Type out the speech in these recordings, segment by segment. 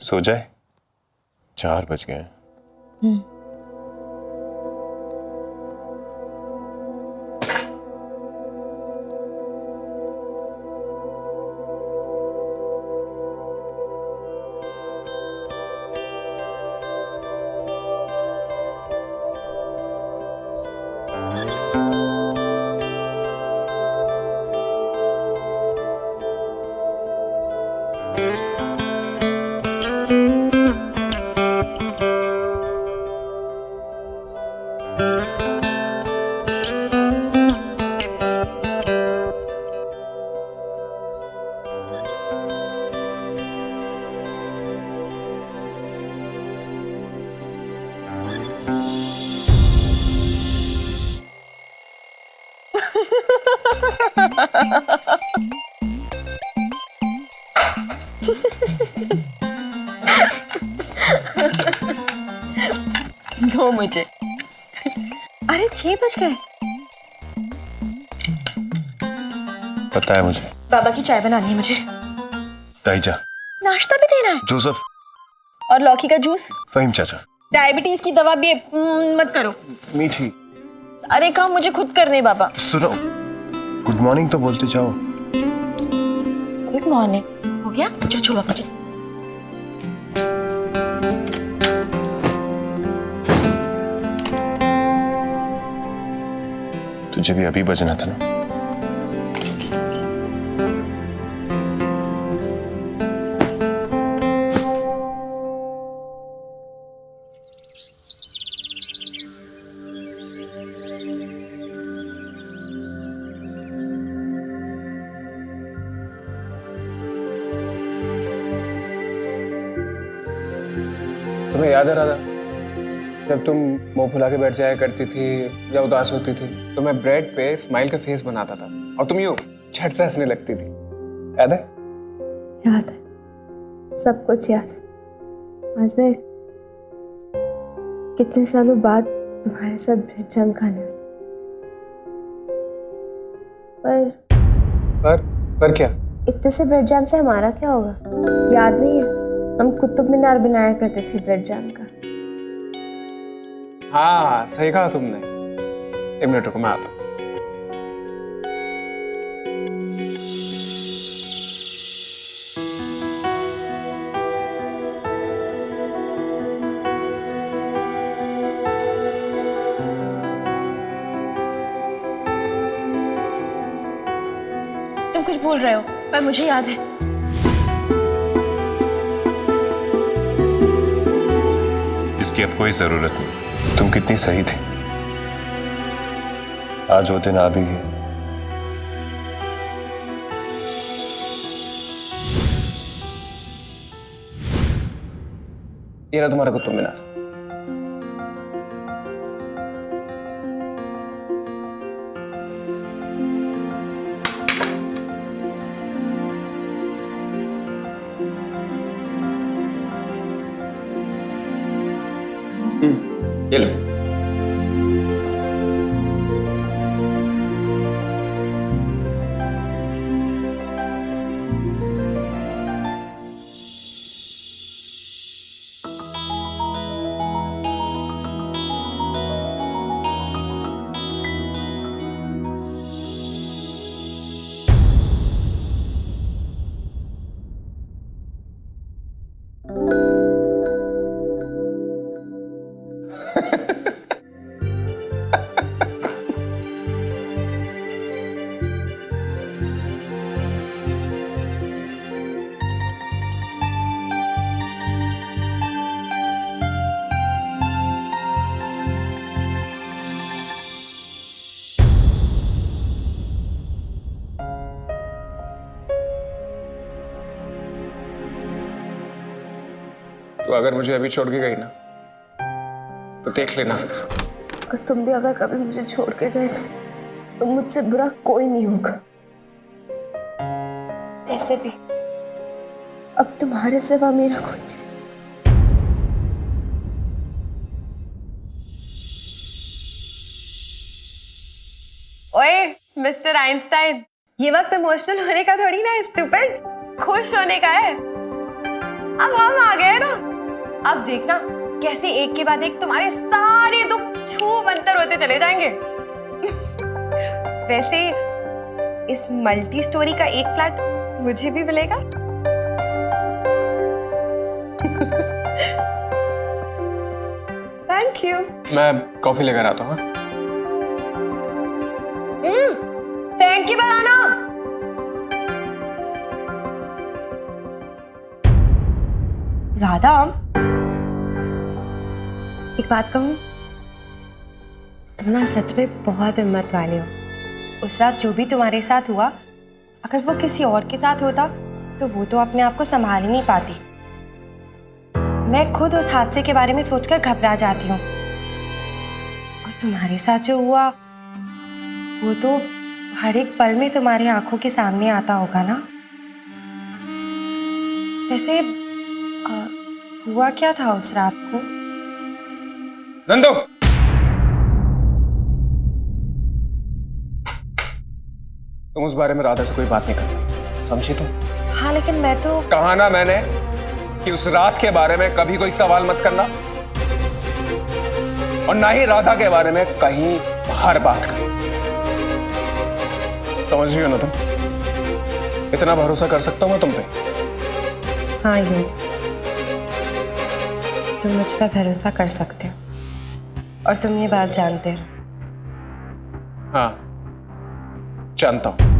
सो जाए, 4 बज गए हैं। दो मुझे। अरे 6 बज गए। पता है मुझे। बाबा की चाय बनानी है मुझे। ताई जा। नाश्ता भी देना है जोसेफ। और लौकी का जूस। फहीम चाचा। डायबिटीज की दवा भी मत करो। मीठी। अरे काम मुझे खुद करने बाबा। सुनो, गुड मॉर्निंग तो बोलते जाओ। गुड मॉर्निंग हो गया? जो छोड़ो मुझे। तुझे भी अभी बजना था ना। तुम्हें याद है राधा, जब तुम मुंह फुला के बैठ जाया करती थी या उदास होती थी तो मैं ब्रेड पे स्माइल का फेस बनाता था और तुम यूं झट से हंसने लगती थी। याद है? याद है, सब कुछ याद है। आज मैं कितने सालों बाद तुम्हारे साथ ब्रेड जैम खाने वाली। पर क्या? इतने से ब्रेड जैम से हमारा क्या होगा? याद नहीं है, हम कुतुब मीनार बनाया करते थे ब्रेड जैम का। हाँ सही कहा तुमने। 1 मिनट रुको, मैं आता हूँ। तुम कुछ बोल रहे हो पर मुझे याद है। इसकी अब कोई जरूरत नहीं। तुम कितनी सही थी। आज वो दिन आ भी गए। ये रहा तुम्हारा कुतुब मीनार। ये लो। तो अगर मुझे अभी छोड़ के गई ना तो देख लेना फिर। और तुम भी अगर कभी मुझे छोड़ के गए ना तो मुझसे बुरा कोई नहीं होगा। ऐसे भी अब तुम्हारे सिवा मेरा कोई। ओए मिस्टर आइंस्टाइन, ये वक्त इमोशनल होने का थोड़ी ना है, स्टूपिड। खुश होने का है। अब हम आ गए ना, अब देखना कैसे एक के बाद एक तुम्हारे सारे दुख छू मंतर होते चले जाएंगे। वैसे इस मल्टी स्टोरी का एक फ्लैट मुझे भी मिलेगा। Thank you. मैं कॉफी लेकर आता हूँ। थैंक यू बनाना। राधा, एक बात कहूँ, तुम ना सच में बहुत हिम्मत वाले हो। उस रात जो भी तुम्हारे साथ हुआ, अगर वो किसी और के साथ होता तो वो तो अपने आप को संभाल ही नहीं पाती। मैं खुद उस हादसे के बारे में सोचकर घबरा जाती हूँ, और तुम्हारे साथ जो हुआ वो तो हर एक पल में तुम्हारी आंखों के सामने आता होगा ना। वैसे हुआ क्या था उस रात को? नंदू, तुम उस बारे में राधा से कोई बात नहीं करती, समझी तुम? हाँ, लेकिन मैं तो कहा ना मैंने कि उस रात के बारे में कभी कोई सवाल मत करना, और ना ही राधा के बारे में कहीं बाहर बात करना। समझ रही हो ना तुम? इतना भरोसा कर सकता हूं मैं तुम पे? हाँ युग, तुम मुझ पर भरोसा कर सकते हो, और तुम ये बात जानते हो। हाँ, जानता हूं।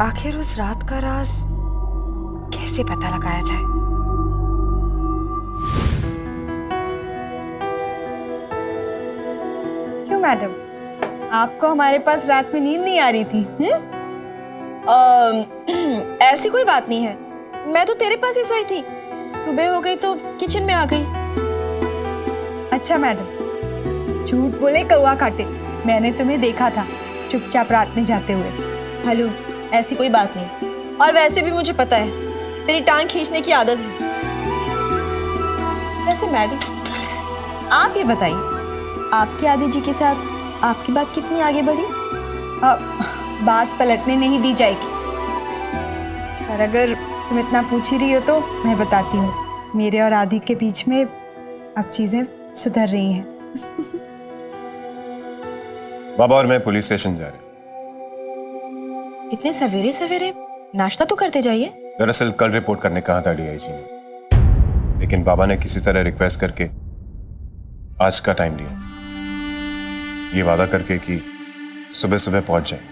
आखिर उस रात का राज कैसे पता लगाया जाए? क्यों मैडम, आपको हमारे पास रात में नींद नहीं आ रही थी? ऐसी कोई बात नहीं है, मैं तो तेरे पास ही सोई थी। सुबह हो गई तो किचन में आ गई। अच्छा मैडम, झूठ बोले कौवा काटे, मैंने तुम्हें देखा था चुपचाप रात में जाते हुए। हेलो, ऐसी कोई बात नहीं, और वैसे भी मुझे पता है तेरी टांग खींचने की आदत है। वैसे मैडम, आप ये बताइए, आपके आदि जी के साथ आपकी बात कितनी आगे बढ़ी? बात पलटने नहीं दी जाएगी, और अगर तुम इतना पूछ ही रही हो तो मैं बताती हूँ। मेरे और आदि के बीच में अब चीजें सुधर रही हैं। बाबा और मैं पुलिस स्टेशन जा रहे हैं। इतने सवेरे सवेरे नाश्ता तो करते जाइए। दरअसल कल रिपोर्ट करने कहा था डीआईजी ने, लेकिन बाबा ने किसी तरह रिक्वेस्ट करके आज का टाइम लिया, ये वादा करके कि सुबह सुबह पहुंच जाएंगे।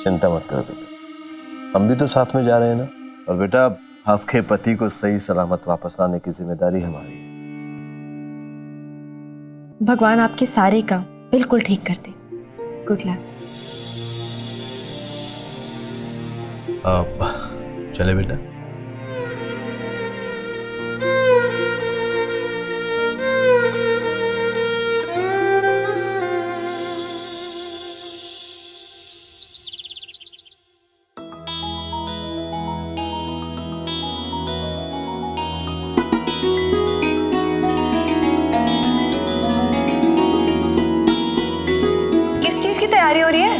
चिंता मत करो बेटा, हम भी तो साथ में जा रहे हैं ना। और बेटा, आपके पति को सही सलामत वापस लाने की जिम्मेदारी हमारी है। भगवान आपके सारे काम बिल्कुल ठीक करते। Good luck. चले बेटा। किस चीज की तैयारी हो रही है?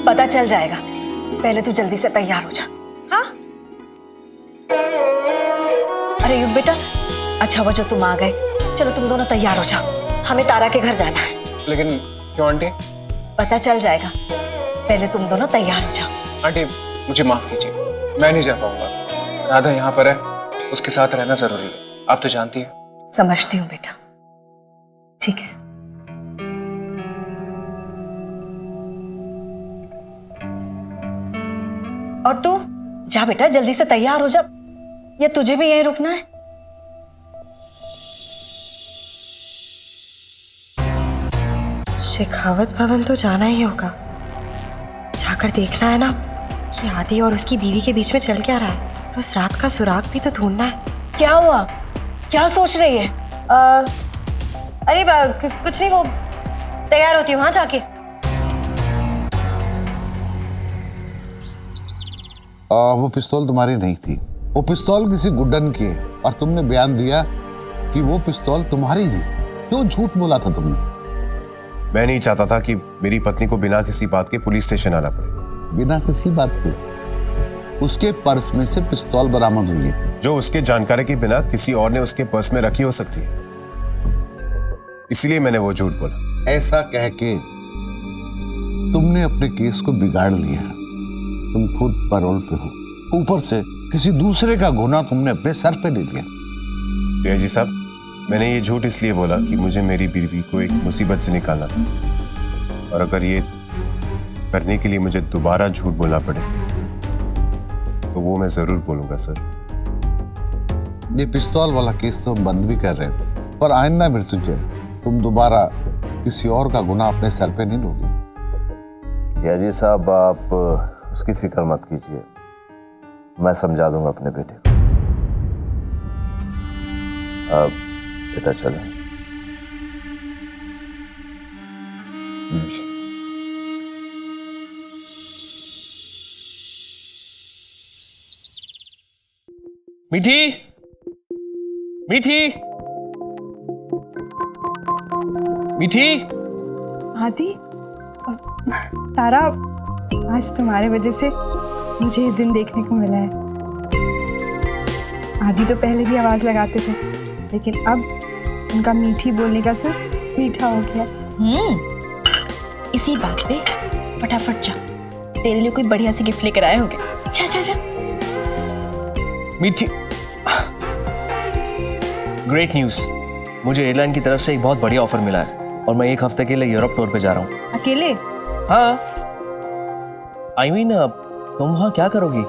पता चल जाएगा, पहले तू जल्दी से तैयार हो जा। हाँ? अरे युग बेटा, अच्छा हुआ जो तुम आ गए। चलो तुम दोनों तैयार हो जाओ, हमें तारा के घर जाना है। लेकिन क्यों आंटी? पता चल जाएगा, पहले तुम दोनों तैयार हो जाओ। आंटी, मुझे माफ कीजिए, मैं नहीं जा पाऊंगा। राधा यहाँ पर है, उसके साथ रहना जरूरी है, आप तो जानती हैं। समझती हूँ बेटा, ठीक है। और तू जा बेटा, जल्दी से तैयार हो जा, या तुझे भी यहीं रुकना है? शेखावत भवन तो जाना ही होगा, जाकर देखना है ना कि आदि और उसकी बीवी के बीच में चल क्या रहा है, और उस रात का सुराग भी तो ढूंढना है। क्या हुआ, क्या सोच रही है? अरे कुछ नहीं, वो तैयार होती हूँ वहां जाके। वो पिस्तौल तुम्हारी नहीं थी, वो पिस्तौल किसी गुड्डन की है, और तुमने बयान दिया कि वो पिस्तौल तुम्हारी थी। क्यों झूठ बोला था तुमने? मैं नहीं चाहता था कि मेरी पत्नी को बिना किसी बात के पुलिस स्टेशन आना पड़े। बिना किसी बात के उसके पर्स में से पिस्तौल बरामद हुई है जो उसके जानकारी के बिना किसी और ने उसके पर्स में रखी हो सकती है, इसलिए मैंने वो झूठ बोला। ऐसा कह के तुमने अपने केस को बिगाड़ लिया। तुम खुद पैरोल पे हो, ऊपर से किसी दूसरे का गुनाह तुमने अपने सर पे ले लिया। रिया जी साहब, मैंने ये झूठ इसलिए बोला कि मुझे मेरी बीवी को एक मुसीबत से निकालना था, और अगर ये करने के लिए मुझे दोबारा झूठ बोलना पड़े तो वो मैं जरूर बोलूंगा सर। ये पिस्तौल वाला केस तो हम बंद भी कर रहे हैं, पर आइंदा मृत्युंजय तुम दोबारा किसी और का गुनाह अपने सर पे नहीं लोगे। या जी साहब, आप उसकी फिक्र मत कीजिए, मैं समझा दूंगा अपने बेटे को। अब बेटा चले। मीठी, मीठी, मीठी। आदि, तारा, आज तुम्हारे वजह से मुझे ये दिन देखने को मिला है। आदि तो पहले भी आवाज लगाते थे, लेकिन अब उनका मीठी बोलने का सुर मीठा हो गया। इसी बात पे फटाफट जा, तेरे लिए कोई बढ़िया सी गिफ्ट लेकर आए होंगे। जा जा जा। मीठी, ग्रेट न्यूज, मुझे एयरलाइन की तरफ से एक बहुत बढ़िया ऑफर मिला है और मैं 1 हफ्ते के लिए यूरोप टूर पे जा रहा हूँ। अकेले? हाँ, आई मीन तुम वहाँ क्या करोगी?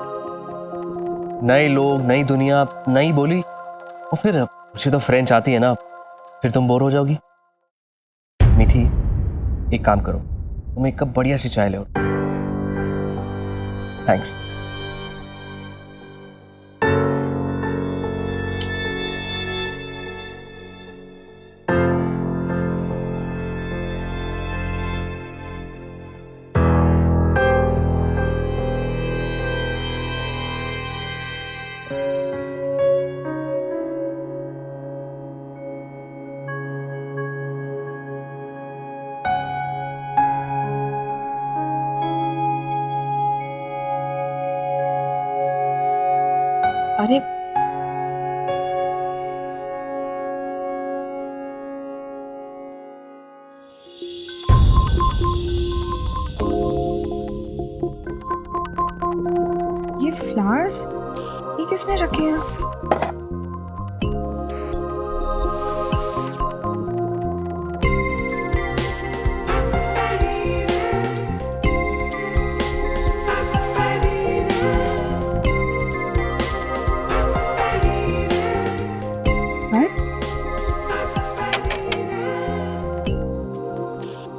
नए लोग, नई दुनिया, नई बोली, और फिर मुझे तो फ्रेंच आती है ना, फिर तुम बोर हो जाओगी। मीठी, एक काम करो, तुम एक कप बढ़िया सी चाय ले आओ। थैंक्स। अरे ये फ्लावर्स ये किसने रखे हैं?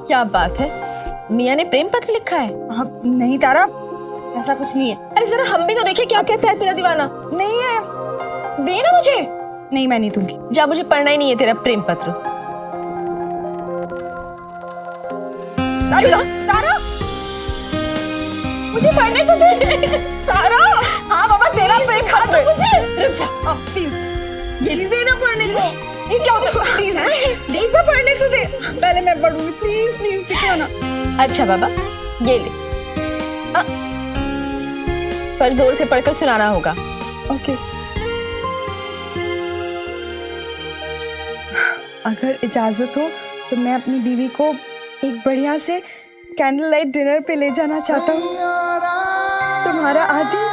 क्या बात है, मियाँ ने प्रेम पत्र लिखा है? हाँ, नहीं तारा, ऐसा कुछ नहीं है। अरे जरा हम भी तो देखें क्या कहता है तेरा दीवाना। नहीं है। दे ना मुझे। नहीं, मैं नहीं दूंगी। जा, मुझे पढ़ना ही नहीं है तेरा प्रेम पत्र। अरे तारा, मुझे पढ़ने तो दे। तारा, हाँ बाबा, तेरा प्रेम पत्र मुझे। रुक जा प्लीज, ये देना पढ़ने को। ये क्या होता है? प्लीज एक बार पढ़ने तो दे, पहले मैं पढ़ूंगी। प्लीज प्लीज दिखाना। अच्छा बाबा, ये ले। पर जोर से पढ़कर सुनाना होगा। ओके। अगर इजाजत हो तो मैं अपनी बीवी को एक बढ़िया से कैंडल लाइट डिनर पे ले जाना चाहता हूँ। तुम्हारा आदि।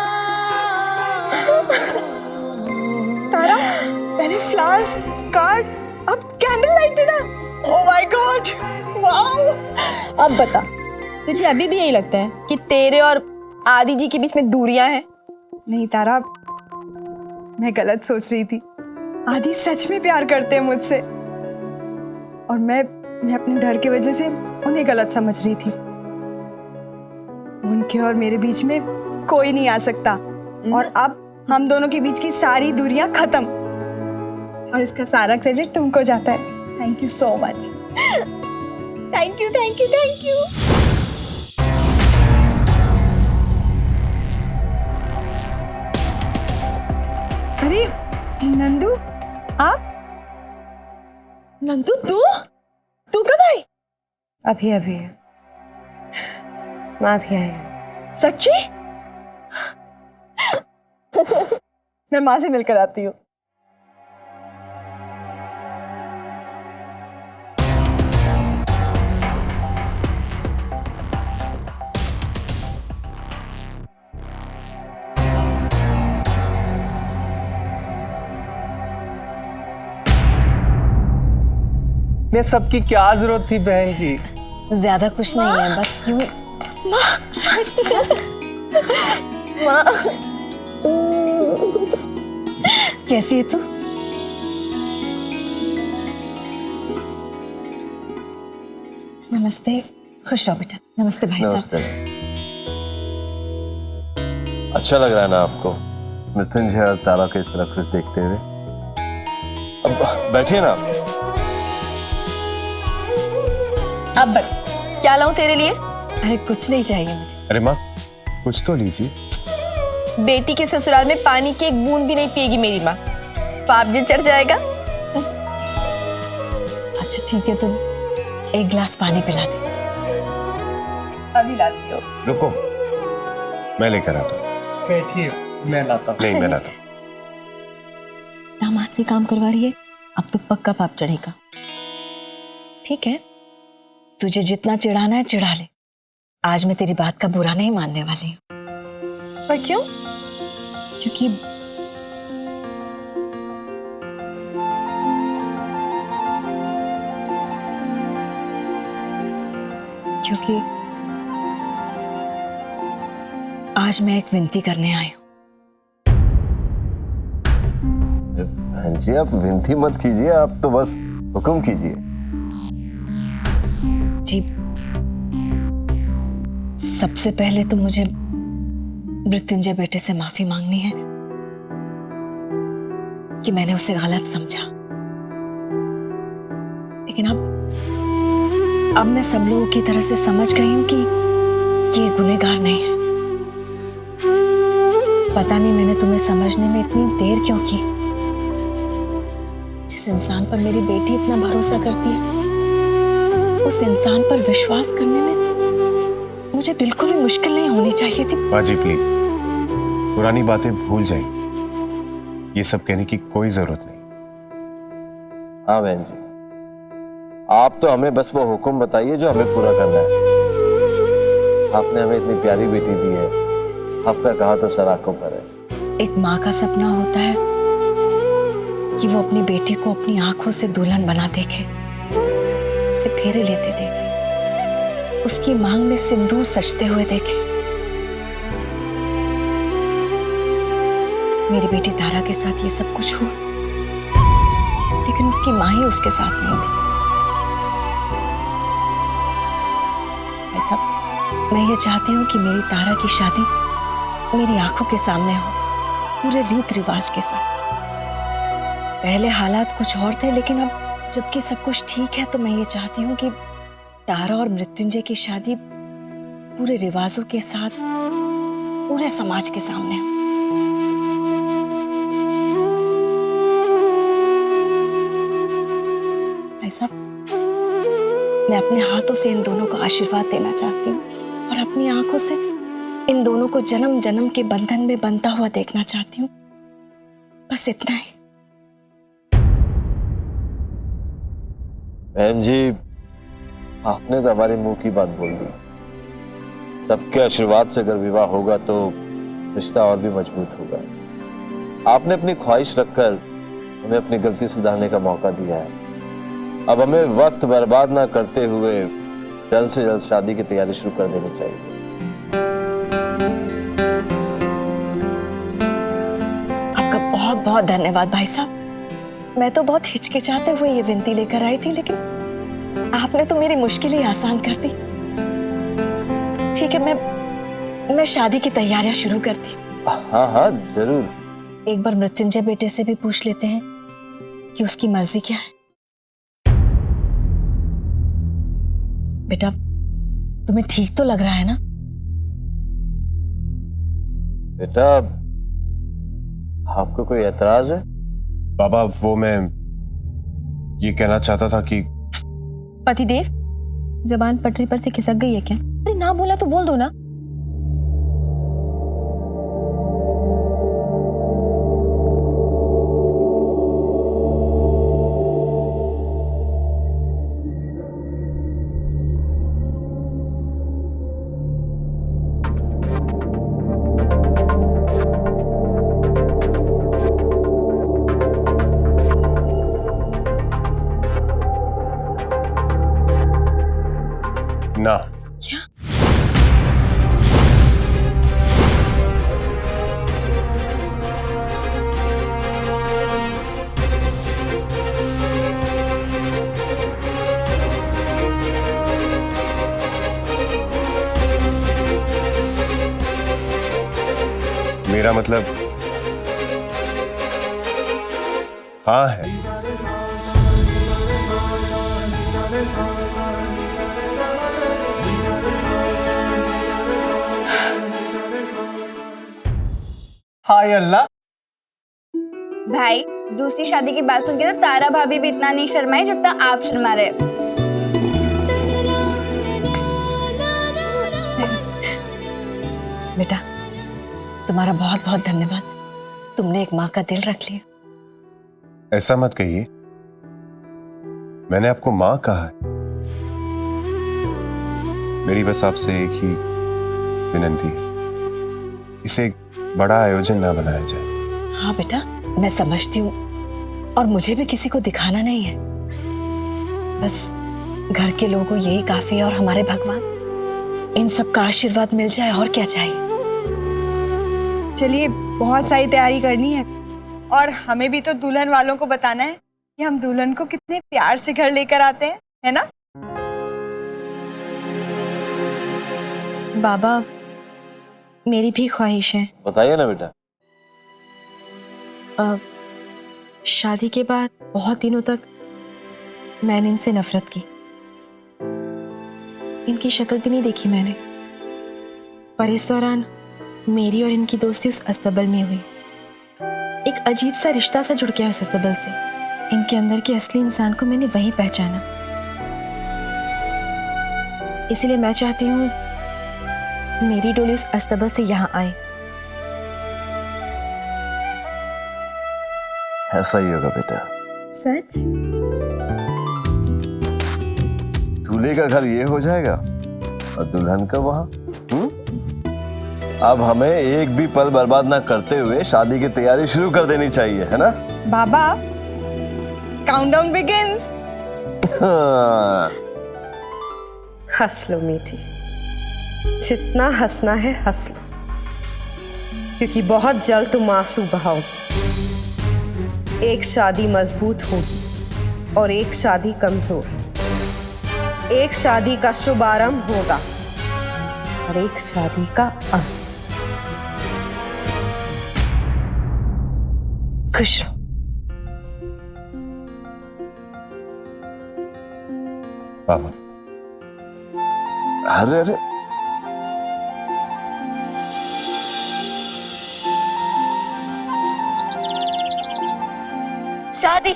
तारा, पहले फ्लावर्स, कार्ड, अब candle light dinner. Oh my God, wow. अब बता, तुझे अभी भी यही लगता है कि तेरे और आदि जी के बीच में दूरियां हैं? नहीं तारा, मैं गलत सोच रही थी। आदि सच में प्यार करते हैं मुझसे, और मैं अपने डर की वजह से उन्हें गलत समझ रही थी। उनके और मेरे बीच में कोई नहीं आ सकता, और अब हम दोनों के बीच की सारी दूरियां खत्म, और इसका सारा क्रेडिट तुमको जाता है। Thank you so much. Thank you thank you thank you. अरे नंदू, आप? नंदू, तू कब आई? अभी अभी माँ भी आई है। सच्ची? मैं माँ से मिलकर आती हूँ। ये सबकी क्या जरूरत थी बहन जी? ज्यादा कुछ नहीं है, बस यूं। कैसी है तू? नमस्ते, खुश रहो बेटा। नमस्ते भाई साहब। नमस्ते। अच्छा लग रहा है ना आपको मृत्युंजय और तारा को इस तरह खुश देखते हुए? अब बैठिए ना। अब क्या लाऊं तेरे लिए? अरे कुछ नहीं चाहिए मुझे। अरे माँ, कुछ तो लीजिए। बेटी के ससुराल में पानी की एक बूंद भी नहीं पिएगी मेरी माँ, पाप जो चढ़ जाएगा। अच्छा ठीक है, तुम एक गिलास पानी पिला दे। अभी लाती हूँ। रुको, मैं लेकर आता हूँ। बैठिए, मैं लाता हूँ। नहीं, मैं लाता हूँ। दामाद से काम करवा रही है, अब तो पक्का पाप चढ़ेगा। ठीक है, तुझे जितना चिढ़ाना है चिढ़ा ले। आज मैं तेरी बात का बुरा नहीं मानने वाली हूँ। पर क्यों? क्योंकि आज मैं एक विनती करने आई हूँ। बहन जी आप विनती मत कीजिए, आप तो बस हुक्म कीजिए। जी, सबसे पहले तो मुझे मृत्युंजय बेटे से माफी मांगनी है कि मैंने उसे गलत समझा। लेकिन अब मैं सब लोगों की तरह से समझ गई हूं कि ये गुनहगार नहीं है। पता नहीं मैंने तुम्हें समझने में इतनी देर क्यों की। जिस इंसान पर मेरी बेटी इतना भरोसा करती है, उस इंसान पर विश्वास करने में मुझे बिल्कुल भी मुश्किल नहीं होनी चाहिए थी। माँ जी प्लीज, पुरानी बातें भूल जाइए। ये सब कहने की कोई जरूरत नहीं। हाँ बहन जी, आप तो हमें बस वो हुक्म बताइए जो हमें पूरा करना है। आपने हमें इतनी प्यारी बेटी दी है, आपका कहा तो सर आंखों पर है। एक माँ का सपना होता है कि वो अपनी बेटी को अपनी आंखों से दुल्हन बना देखे, उसे फेरे लेते देखे, उसकी मांग में सिंदूर सजते हुए देखे। मेरी बेटी तारा के साथ ये सब कुछ हुआ, लेकिन उसकी माँ ही उसके साथ नहीं थी। ऐसा मैं ये चाहती हूँ कि मेरी तारा की शादी मेरी आंखों के सामने हो, पूरे रीत रिवाज के साथ। पहले हालात कुछ और थे, लेकिन अब जबकि सब कुछ ठीक है तो मैं ये चाहती हूँ कि तारा और मृत्युंजय की शादी पूरे रिवाजों के साथ पूरे समाज के सामने हो। ऐसा मैं अपने हाथों से इन दोनों को आशीर्वाद देना चाहती हूँ और अपनी आंखों से इन दोनों को जन्म जन्म के बंधन में बंधा हुआ देखना चाहती हूँ। बस इतना ही। बहन जी, आपने तो हमारे मुंह की बात बोल दी। सबके आशीर्वाद से अगर विवाह होगा तो रिश्ता और भी मजबूत होगा। आपने अपनी ख्वाहिश रखकर हमें अपनी गलती सुधारने का मौका दिया है। अब हमें वक्त बर्बाद ना करते हुए जल्द से जल्द शादी की तैयारी शुरू कर देनी चाहिए। आपका बहुत बहुत धन्यवाद भाई साहब। मैं तो बहुत हिचकिचाते हुए ये विनती लेकर आई थी, लेकिन आपने तो मेरी मुश्किल ही आसान कर दी। ठीक है, मैं शादी की तैयारियां शुरू करती। हाँ हाँ जरूर। एक बार मृत्युंजय बेटे से भी पूछ लेते हैं कि उसकी मर्जी क्या है। बेटा, तुम्हें ठीक तो लग रहा है ना? बेटा, आपको कोई एतराज है? बाबा, वो मैं ये कहना चाहता था कि पतिदेव, जबान पटरी पर से खिसक गई है क्या? अरे ना बोला तो बोल दो ना। ना। क्या? मेरा मतलब हाँ है। हाय अल्लाह। भाई दूसरी शादी की बात सुन के तो तारा भाभी भी इतना नहीं शर्माई जितना आप शर्मा रहे। बेटा, तुम्हारा बहुत बहुत धन्यवाद। तुमने एक माँ का दिल रख लिया। ऐसा मत कहिए, मैंने आपको माँ कहा है। मेरी बस आपसे एक ही विनती है, इसे एक बड़ा आयोजन ना बनाया जाए। हाँ बेटा, मैं समझती हूँ और मुझे भी किसी को दिखाना नहीं है। बस घर के लोगों को यही काफी है और हमारे भगवान, इन सब का आशीर्वाद मिल जाए और क्या चाहिए। चलिए, बहुत सारी तैयारी करनी है और हमें भी तो दुल्हन वालों को बताना है कि हम दुल्हन को कितने प्यार से घर लेकर आते हैं, है ना? बाबा, मेरी भी ख्वाहिश है। बताइए ना बेटा। शादी के बाद बहुत दिनों तक मैंने इनसे नफरत की। इनकी शक्ल भी नहीं देखी मैंने, पर इस दौरान मेरी और इनकी दोस्ती उस अस्तबल में हुई। एक अजीब सा रिश्ता सा जुड़ गया उस अस्तबल से। इनके अंदर के असली इंसान को मैंने वहीं पहचाना। इसलिए मैं चाहती हूँ मेरी डोली उस अस्तबल से यहाँ आए। ऐसा ही होगा बेटा। सच? दूल्हे का घर ये हो जाएगा और दुल्हन का वहां। अब हमें एक भी पल बर्बाद ना करते हुए शादी की तैयारी शुरू कर देनी चाहिए, है ना? बाबा, काउंटडाउन बिगिंस। हंस लो मीठी, जितना हंसना है हंस लो, क्योंकि बहुत जल्द तुम आंसू बहाओगी। एक शादी मजबूत होगी और एक शादी कमजोर। एक शादी का शुभारंभ होगा और एक शादी का अंत। खुश रहो। पापा, अरे अरे, शादी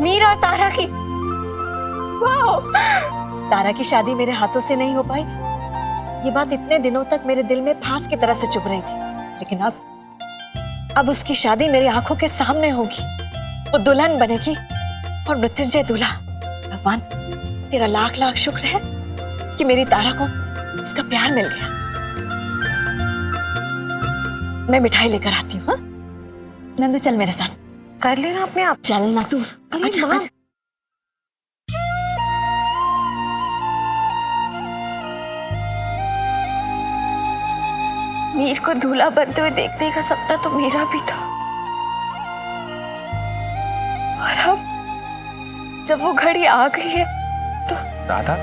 मीरा और तारा की। वाओ! तारा की शादी मेरे हाथों से नहीं हो पाई, ये बात इतने दिनों तक मेरे दिल में फांस की तरह से चुभ रही थी। लेकिन अब उसकी शादी मेरी आंखों के सामने होगी। वो दुल्हन बनेगी और मृत्युंजय दूल्हा। भगवान, तेरा लाख लाख शुक्र है कि मेरी तारा को उसका प्यार मिल गया। मैं मिठाई लेकर आती हूँ। नंदू, चल मेरे साथ। कर लेना अपने आप। चल ना तू। अच्छा, माँ। अच्छा। मीर को दूल्हा बनते हुए देखने का सपना तो मेरा भी था, और अब जब वो घड़ी आ गई है तो। राधा,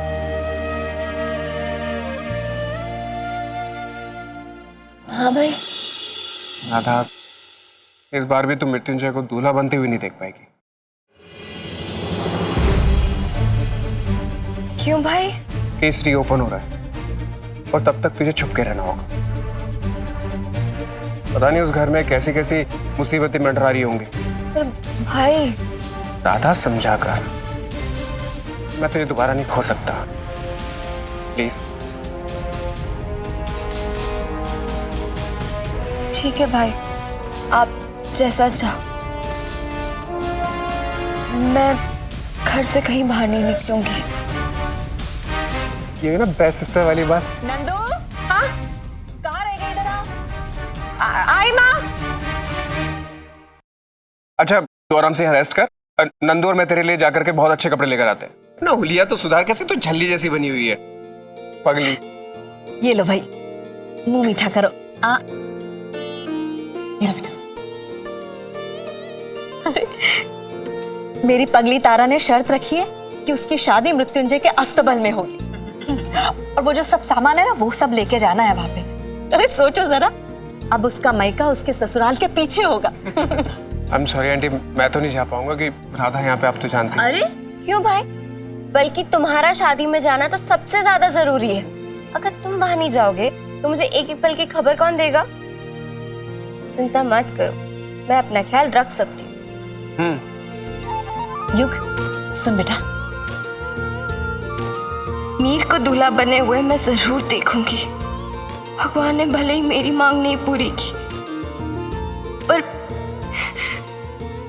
हाँ भाई। राधा, इस बार भी तुम मृत्युंजय को दूल्हा बनते हुए नहीं देख पाएगी। क्यों भाई? केस रीओपन हो रहा है और तब तक तुझे छुप के रहना होगा। पता नहीं उस घर में कैसी कैसी मुसीबतें मंडरा रही होंगी। पर भाई। राधा, समझा कर। मैं तुझे दोबारा नहीं खो सकता, प्लीज। ठीक है भाई, आप जैसा चाहो। मैं घर से कहीं बाहर नहीं निकलूंगी। ये ना बेस्ट सिस्टर वाली बात। नंदू, हाँ कहाँ रह गई? इधर आई माँ। अच्छा तू आराम से यहाँ रेस्ट कर। नंदू और मैं तेरे लिए जाकर के बहुत अच्छे कपड़े लेकर आते हैं ना। हुलिया तो सुधार, कैसे तू झल्ली जैसी बनी हुई है पगली। ये लो भाई, मुंह मीठा करो। ये लो बेटा। अरे, मेरी पगली तारा ने शर्त रखी है कि उसकी शादी मृत्युंजय के अस्तबल में होगी और वो जो सब सामान है ना वो सब लेके जाना है वहां पे। अरे सोचो जरा, अब उसका मायका उसके ससुराल के पीछे होगा। आई एम सॉरी आंटी, मैं तो नहीं जा पाऊंगा कि राधा यहाँ पे, आप तो जानती हैं। अरे क्यों भाई, बल्कि तुम्हारा शादी में जाना तो सबसे ज्यादा जरूरी है। अगर तुम वहां नहीं जाओगे तो मुझे एक एक पल की खबर कौन देगा? चिंता मत करो, मैं अपना ख्याल रख सकती हूँ। युग सुन बेटा, मीर को दूल्हा बने हुए मैं जरूर देखूंगी। भगवान ने भले ही मेरी मांग नहीं पूरी की, पर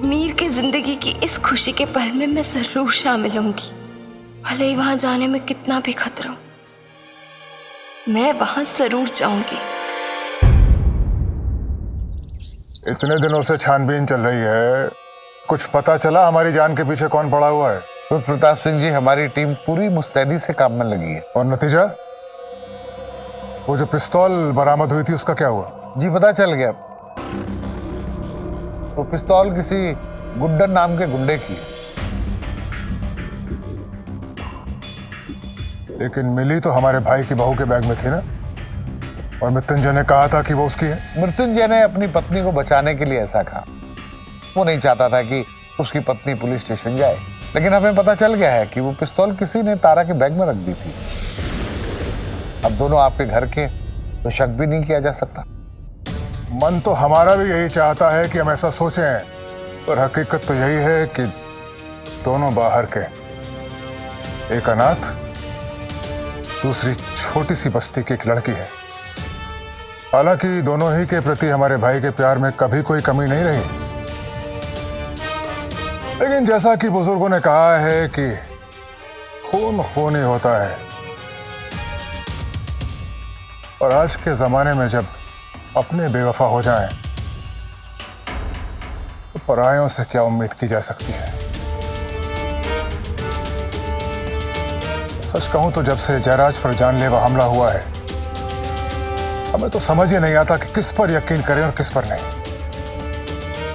मीर की जिंदगी की इस खुशी के पल में मैं जरूर शामिल होंगी। भले ही वहां जाने में कितना भी खतरा हो, मैं वहां जरूर जाऊंगी। इतने दिनों से छानबीन चल रही है, कुछ पता चला हमारी जान के पीछे कौन पड़ा हुआ है? तो प्रताप सिंह जी, हमारी टीम पूरी मुस्तैदी से काम में लगी है। और नतीजा? वो जो पिस्तौल बरामद हुई थी उसका क्या हुआ? जी पता चल गया, तो पिस्तौल किसी गुड्डन नाम के गुंडे की है। लेकिन मिली तो हमारे भाई की बहू के बैग में थी ना, और मृत्युंजय ने कहा था कि वो उसकी है। मृत्युंजय ने अपनी पत्नी को बचाने के लिए ऐसा कहा। वो नहीं चाहता था कि उसकी पत्नी पुलिस स्टेशन जाए, लेकिन हमें पता चल गया है कि वो पिस्तौल किसी ने तारा के बैग में रख दी थी। अब दोनों आपके घर के, तो शक भी नहीं किया जा सकता। मन तो हमारा भी यही चाहता है कि हम ऐसा सोचें, पर हकीकत तो यही है कि दोनों बाहर के, एक अनाथ, दूसरी छोटी सी बस्ती की एक लड़की है। हालांकि दोनों ही के प्रति हमारे भाई के प्यार में कभी कोई कमी नहीं रही, लेकिन जैसा कि बुजुर्गों ने कहा है कि खून खून ही होता है, और आज के जमाने में जब अपने बेवफा हो जाएं, तो परायों से क्या उम्मीद की जा सकती है? सच कहूं तो जब से जयराज पर जानलेवा हमला हुआ है, हमें तो समझ ही नहीं आता कि किस पर यकीन करें और किस पर नहीं।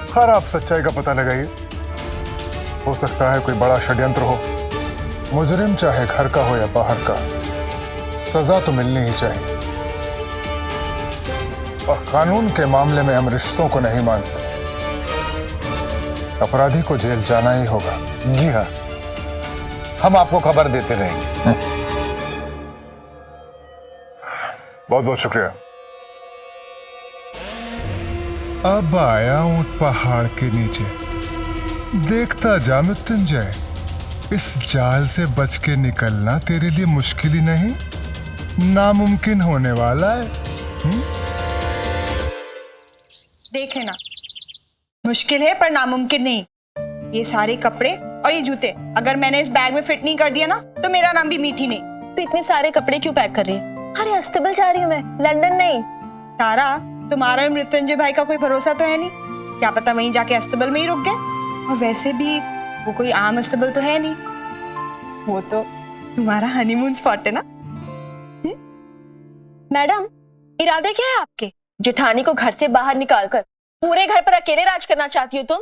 खैर, आप सच्चाई का पता लगाइए, हो सकता है कोई बड़ा षड्यंत्र हो। मुजरिम चाहे घर का हो या बाहर का, सजा तो मिलनी ही चाहिए। और कानून के मामले में हम रिश्तों को नहीं मानते, अपराधी को जेल जाना ही होगा। जी हाँ, हम आपको खबर देते रहेंगे। बहुत बहुत शुक्रिया। अब आया ऊंट पहाड़ के नीचे, देखता जा मृत्युंजय, इस जाल से बच के निकलना तेरे लिए मुश्किल ही नहीं, नामुमकिन होने वाला है। देखे ना, मुश्किल है पर नामुमकिन नहीं। ये सारे कपड़े और ये जूते अगर मैंने इस बैग में फिट नहीं कर दिया ना, तो मेरा नाम भी मीठी नहीं। तो इतने सारे कपड़े क्यों पैक कर रही है? अरे अस्तबल जा रही हूँ मैं, लंदन नहीं। तारा, तुम्हारा और मृत्युंजय भाई का कोई भरोसा तो है नहीं, क्या पता वहीं जाके अस्तबल में ही रुक गए। और वैसे भी वो कोई आम अस्तबल तो है नहीं, वो तो तुम्हारा हनीमून स्पॉट है ना। मैडम, इरादे क्या है आपके? जेठानी को घर से बाहर निकालकर पूरे घर पर अकेले राज करना चाहती हो तुम?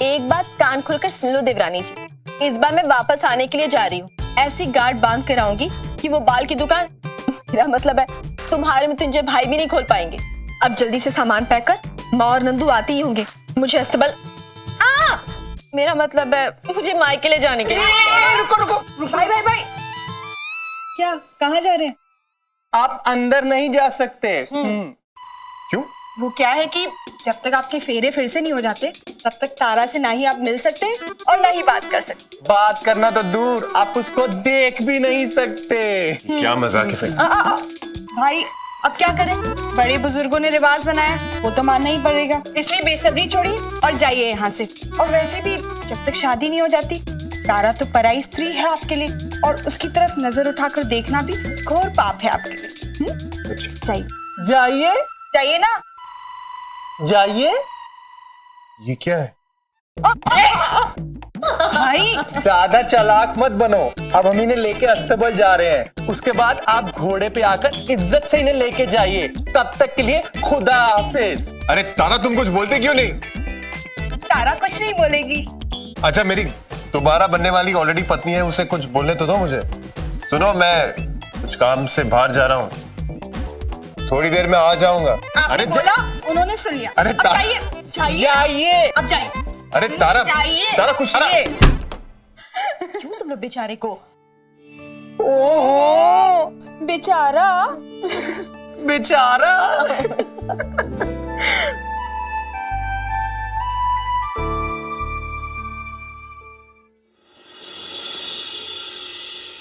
एक बात कान खोलकर सुन लो देवरानी जी, इस बार मैं वापस आने के लिए जा रही हूँ। ऐसी गार्ड बांध कर आऊंगी कि वो बाल की दुकान, मेरा मतलब है तुम्हारे मृत्युंजय भाई भी नहीं खोल पाएंगे। अब जल्दी से सामान पैक कर, माँ और नंदू आते ही होंगे। मुझे अस्तबल मेरा मतलब है मुझे मायके ले जाने के लिए। रुको भाई भाई भाई, क्या कहाँ जा रहे हैं? आप अंदर नहीं जा सकते। क्यों? वो क्या है कि जब तक आपके फेरे फिर से नहीं हो जाते तब तक तारा से ना ही आप मिल सकते और ना ही बात कर सकते। बात करना तो दूर, आप उसको देख भी नहीं सकते। क्या मजाक है फिर? भाई अब क्या करें, बड़े बुजुर्गों ने रिवाज बनाया, वो तो मानना ही पड़ेगा। इसलिए बेसब्री छोड़िए और जाइए यहाँ से। और वैसे भी जब तक शादी नहीं हो जाती, तारा तो पराई स्त्री है आपके लिए, और उसकी तरफ नजर उठाकर देखना भी घोर पाप है आपके लिए। जाइए जाइए जाइए ना, जाइए। ये क्या है? भाई ज्यादा चालाक मत बनो। अब हम इन्हें लेके अस्तबल जा रहे हैं, उसके बाद आप घोड़े पे आकर इज्जत से इन्हें लेके जाइए। तब तक के लिए खुदा हाफिज। अरे तारा, तुम कुछ बोलते क्यों नहीं? तारा कुछ नहीं बोलेगी। अच्छा, मेरी दोबारा बनने वाली ऑलरेडी पत्नी है, उसे कुछ बोलने तो दो मुझे। सुनो, मैं कुछ काम से बाहर जा रहा हूँ, थोड़ी देर में आ जाऊंगा। आपने बोला, उन्होंने सुन लिया। अरे अब जाइए जाइए। अब जाइए। अरे तारा, जाइए। तारा कुछ क्यों तुम लोग बेचारे को? ओहो बेचारा बेचारा।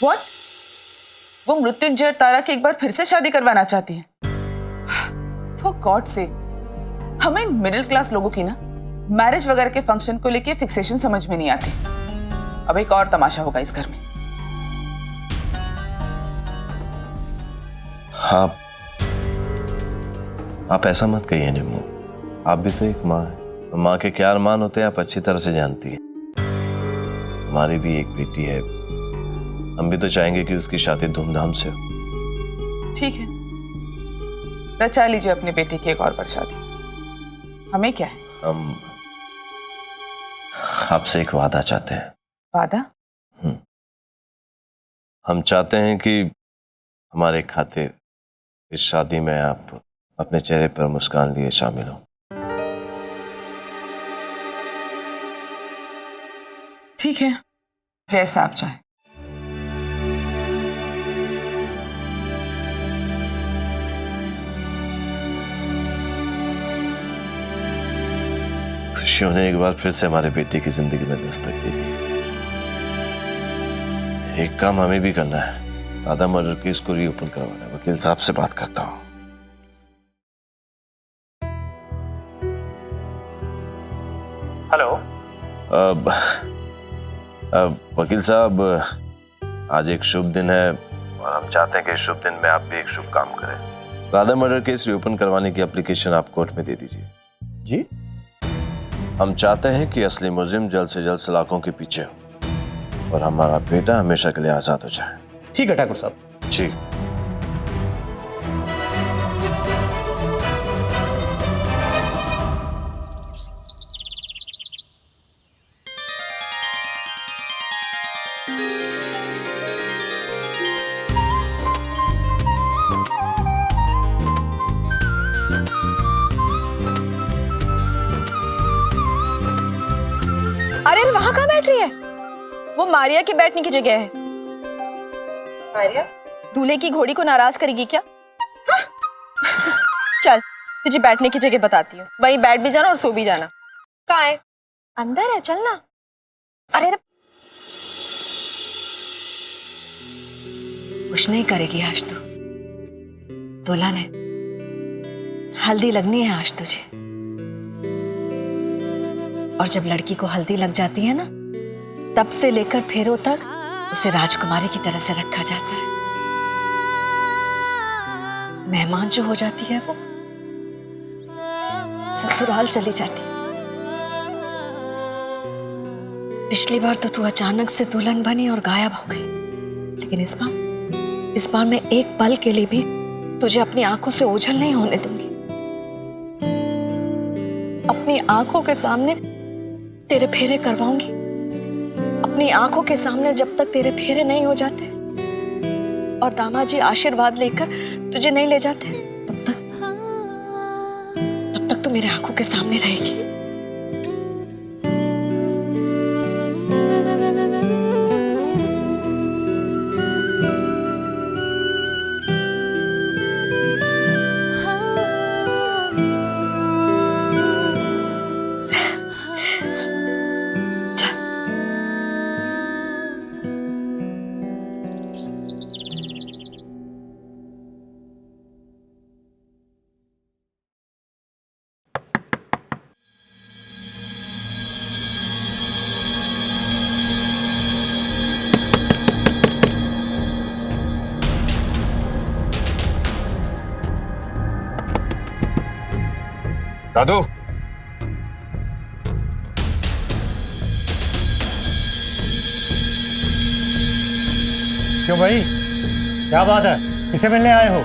What? वो मृत्युंजय तारा की एक बार फिर से शादी करवाना चाहती है। For God's sake, हमें मिडिल क्लास लोगों की ना मैरिज वगैरह के फंक्शन को लेके फिक्सेशन समझ में नहीं आती। अब एक और तमाशा होगा इस घर में। आप ऐसा मत कहिए निम्मू, आप भी तो एक माँ है। माँ के क्या अरमान होते हैं आप अच्छी तरह से जानती हैं। हमारी भी एक बेटी है, हम भी तो चाहेंगे कि उसकी शादी धूमधाम से हो। ठीक है, रचा लीजिए अपने बेटे की एक और बार शादी। हमें क्या है? हम आपसे एक वादा चाहते हैं। वादा? हम चाहते हैं कि हमारे खातिर इस शादी में आप अपने चेहरे पर मुस्कान लिए शामिल हो। ठीक है, जैसा आप चाहें। खुशियों ने एक बार फिर से हमारे बेटे की जिंदगी में दस्तक दे दी। एक काम हमें भी करना है, राधा मर्डर केस को रीओपन करवाना है। वकील साहब से बात करता हूं। हेलो। वकील साहब, आज एक शुभ दिन है और हम चाहते हैं कि इस शुभ दिन में आप भी एक शुभ काम करें। राधा मर्डर केस रीओपन करवाने की एप्लीकेशन आप कोर्ट में दे दीजिए। जी? हम चाहते हैं कि असली मुजरिम जल्द से जल्द सलाखों के पीछे हो और हमारा बेटा हमेशा के लिए आजाद हो जाए। ठीक है ठाकुर साहब। जी। अरे वहां कहाँ बैठ रही है? वो मारिया के बैठने की जगह है। मारिया? दूल्हे की घोड़ी को नाराज करेगी क्या? चल तुझे बैठने की जगह बताती हूँ, वहीं बैठ भी जाना और सो भी जाना। कहाँ है? अंदर है, चल ना। अरे कुछ नहीं करेगी आज तो। दुल्हन है, हल्दी लगनी है आज तुझे। और जब लड़की को हल्दी लग जाती है ना, तब से लेकर फेरों तक उसे राजकुमारी की तरह से रखा जाता है। मेहमान जो हो जाती है वो ससुराल चली जाती है। पिछली बार तो तू अचानक से दुल्हन बनी और गायब हो गई, लेकिन इस बार मैं एक पल के लिए भी तुझे अपनी आंखों से ओझल नहीं होने दूंगी। अपनी आंखों के सामने तेरे फेरे करवाऊंगी। अपनी आंखों के सामने जब तक तेरे फेरे नहीं हो जाते और दामाजी आशीर्वाद लेकर तुझे नहीं ले जाते, तब तक तू मेरे आंखों के सामने रहेगी। दादू, क्यों भाई, क्या बात है? किसे मिलने आए हो?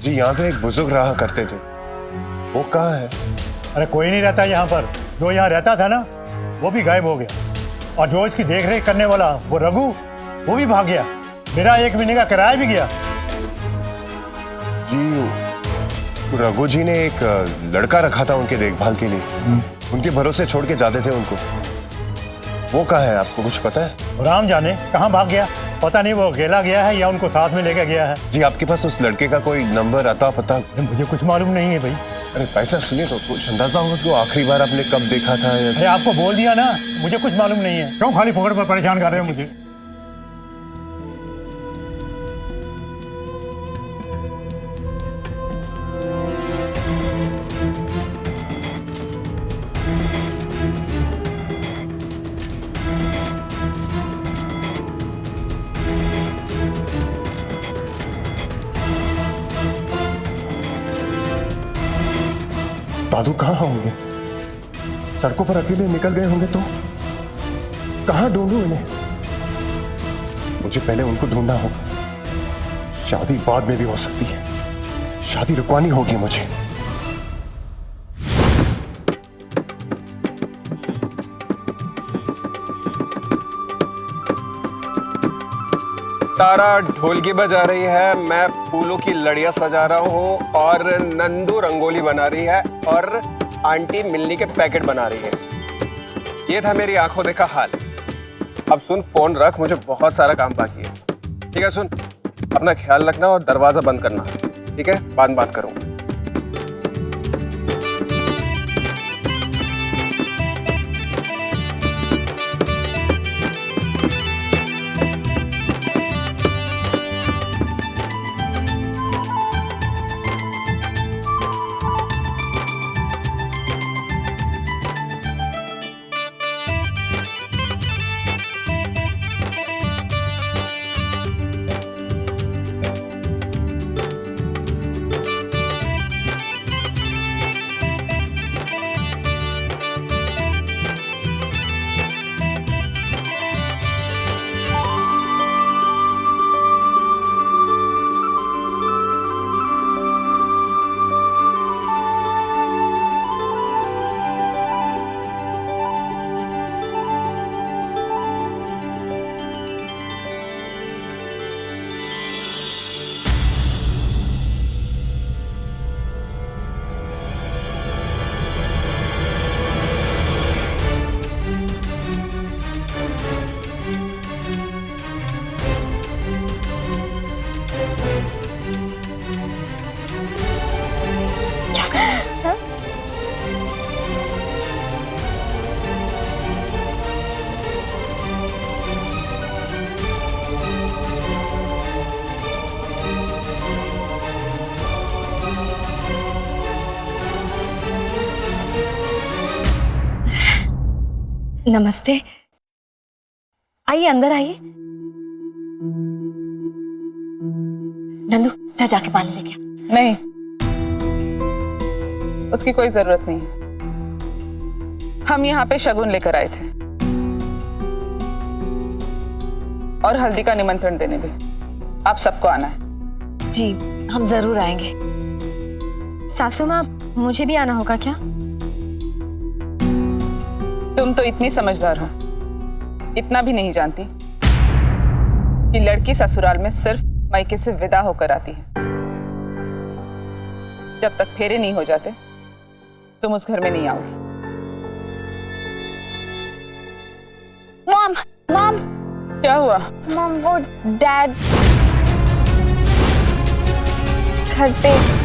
जी यहाँ पे एक बुजुर्ग रहा करते थे, वो कहाँ है? अरे कोई नहीं रहता यहाँ पर। जो यहाँ रहता था ना, वो भी गायब हो गया। और जो इसकी देख रेख करने वाला वो रघु, वो भी भाग गया। मेरा 1 महीने का किराया भी गया। जी रघु जी ने एक लड़का रखा था उनके देखभाल के लिए, उनके भरोसे छोड़ के जाते थे उनको। वो कहाँ है, आपको कुछ पता है? राम जाने कहाँ भाग गया, पता नहीं। वो अकेला गया है या उनको साथ में लेकर गया है। जी आपके पास उस लड़के का कोई नंबर, अता पता? मुझे कुछ मालूम नहीं है भाई। अरे पैसा सुनिए तो कुछ अंदाजा होगा कि वो आखिरी बार आपने कब देखा था? अरे आपको बोल दिया ना, मुझे कुछ मालूम नहीं है। क्यों खाली फोकट पर परेशान कर रहे हो मुझे? दादू कहाँ होंगे? सड़कों पर अकेले निकल गए होंगे तो कहाँ ढूंढूं इन्हें? मुझे पहले उनको ढूंढना होगा। शादी बाद में भी हो सकती है, शादी रुकवानी होगी मुझे। तारा ढोलकी बजा रही है, मैं फूलों की लड़ियां सजा रहा हूँ, और नंदू रंगोली बना रही है, और आंटी मिलनी के पैकेट बना रही है। ये था मेरी आंखों देखा हाल। अब सुन, फोन रख, मुझे बहुत सारा काम बाकी है। ठीक है, सुन, अपना ख्याल रखना और दरवाजा बंद करना। ठीक है, बाद में बात करूँगा। नमस्ते, आइए अंदर आइए। नंदू जा जाके पानी लेके आ। नहीं, उसकी कोई जरूरत नहीं है। हम यहाँ पे शगुन लेकर आए थे और हल्दी का निमंत्रण देने भी। आप सबको आना है। जी हम जरूर आएंगे। सासू माँ, मुझे भी आना होगा क्या? तुम तो इतनी समझदार हो, इतना भी नहीं जानती कि लड़की ससुराल में सिर्फ मायके से विदा होकर आती है। जब तक फेरे नहीं हो जाते तुम उस घर में नहीं आओगी। मॉम मॉम क्या हुआ? मॉम, वो डैड घर पे।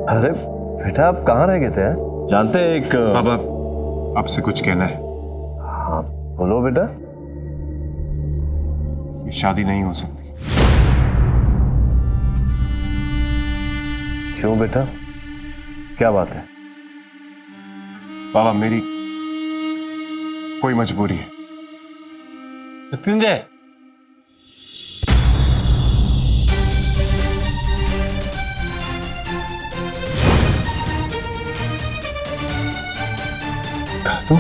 अरे बेटा, आप कहाँ रह गए थे? जानते हैं एक बाबा, आपसे कुछ कहना है। हाँ बोलो बेटा। ये शादी नहीं हो सकती। क्यों बेटा, क्या बात है? बाबा मेरी कोई मजबूरी है। मृत्युंजय, दादू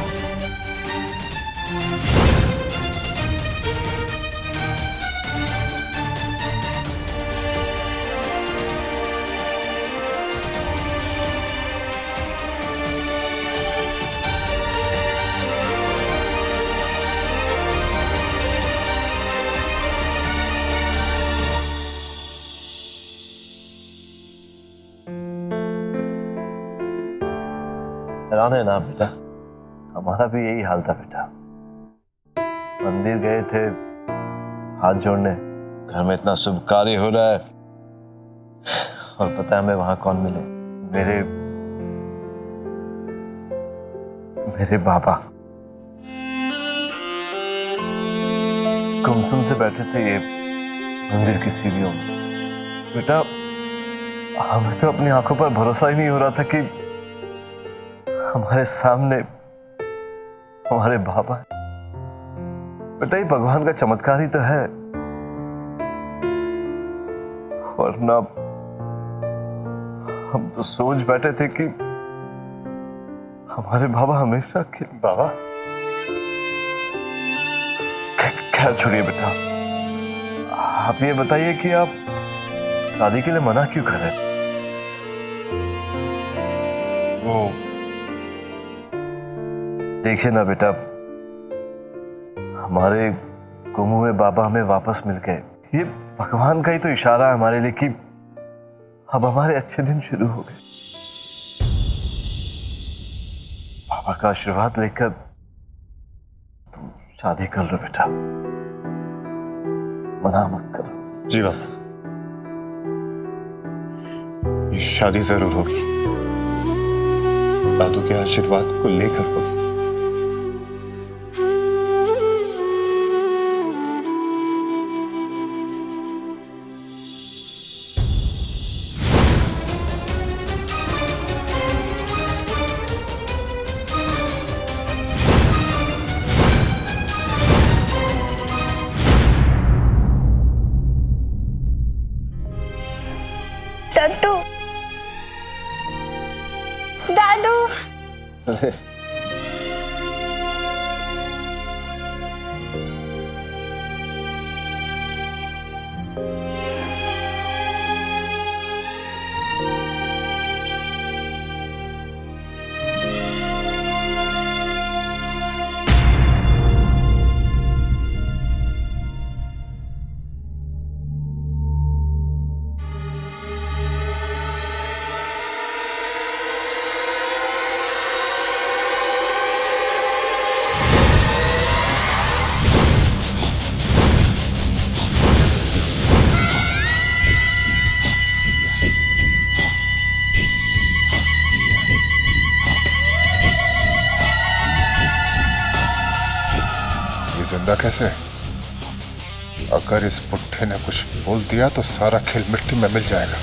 हैरान है ना बेटा, हमारा भी यही हाल था बेटा। मंदिर गए थे हाथ जोड़ने, घर में इतना शुभ कार्य हो रहा है और पता है हमें वहां कौन मिले? मेरे बाबा गुमसुम से बैठे थे ये मंदिर की सीढ़ियों में। बेटा हमें तो अपनी आंखों पर भरोसा ही नहीं हो रहा था कि हमारे सामने हमारे बाबा। बेटा ये भगवान का चमत्कार ही तो है, वरना हम तो सोच बैठे थे कि हमारे बाबा हमेशा के बाबा। खैर छोड़िए बेटा, आप ये बताइए कि आप शादी के लिए मना क्यों कर रहे? वो देखिए ना बेटा, हमारे गुम हुए बाबा हमें वापस मिल गए। ये भगवान का ही तो इशारा है हमारे लिए कि अब हमारे अच्छे दिन शुरू हो गए। बाबा का आशीर्वाद लेकर तुम शादी कर लो बेटा, मना मत करो। जी बाबा, ये शादी जरूर होगी, दादू के आशीर्वाद को लेकर होगी। दादू, दादू, जिंदा कैसे? अगर इस पुट्ठे ने कुछ बोल दिया तो सारा खेल मिट्टी में मिल जाएगा।